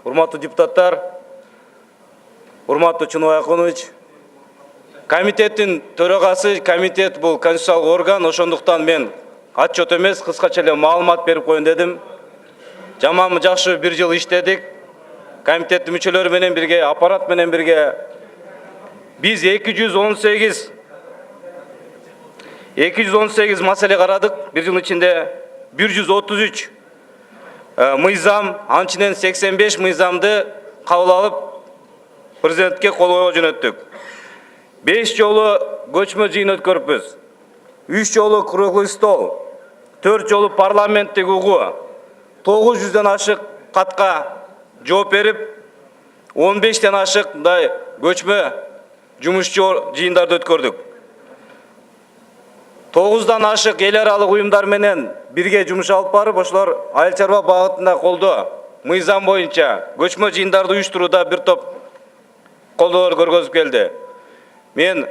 урматтуу депутаттар, урматтуу Чыныбай Акунович, комитеттин төрагасы, комитет бул конституциялык орган, ошондуктан мен отчет эмес, кыскача эле маалымат берип коеюн дедим. Жаманбы жакшы бир жыл иштедик. Комитеттин мүчөлөрү менен бирге, аппарат менен бирге биз 218 маселе карадык. Бир жыл ичинде 133 мыйзам, анчинен 85 мыйзамды кабыл алып президентке колгойго жөнөттүк. 5 жолу көчмө жыйын өткөрүпбүз. 3 жолу круглый стол, 4 жолу парламенттик угуу, 900ден ашык катка жооп берип, 15ден ашык мындай көчмө жумушчу жыйындарды өткөрдүк. 9дан ашык эл аралык уюмдар менен бирге жумуш алып барып, ошолор айыл чарба багытында колдоо, мыйзам боюнча көчмө жыйындарды уюштурууда бир топ колдоолор көргөзүп келди. Мен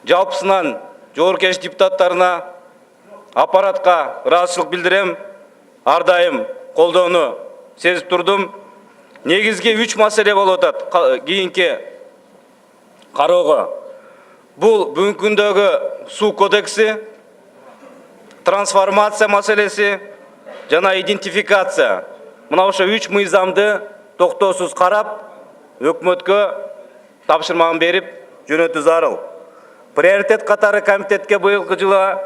жалпысынан жогорку кеңеш депутаттарына, аппаратка ыраазычылык билдирем. Ар дайым колдоону сезип турдум. Негизги 3 маселе болуп атат кийинки кароого. Бул бүгүнкү күндөгү суу кодекси, трансформация маселеси жана идентификация. Мына ошо 3 мыйзамды токтоосуз карап, өкмөткө тапшырманы берип жөнөтүү зарыл. Приоритет катары комитетке быйылкы жылы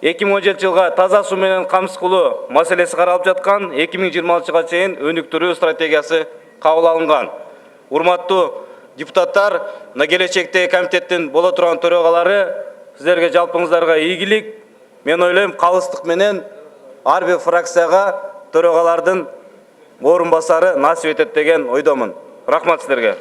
2017 жылга таза суу менен камсыз кылуу маселеси каралып жаткан, 2026 жылга чейин өнүктүрүү стратегиясы кабыл алынган. Урматтуу депутаттар, мына келечекте комитеттин боло турган төрагалары, сиздерге жалпыңыздарга ийгилик. Мен ойлойм, калыстык менен ар бир фракцияга төрагалардын орун басары насип этет деген ойдомун. Рахмат сиздерге.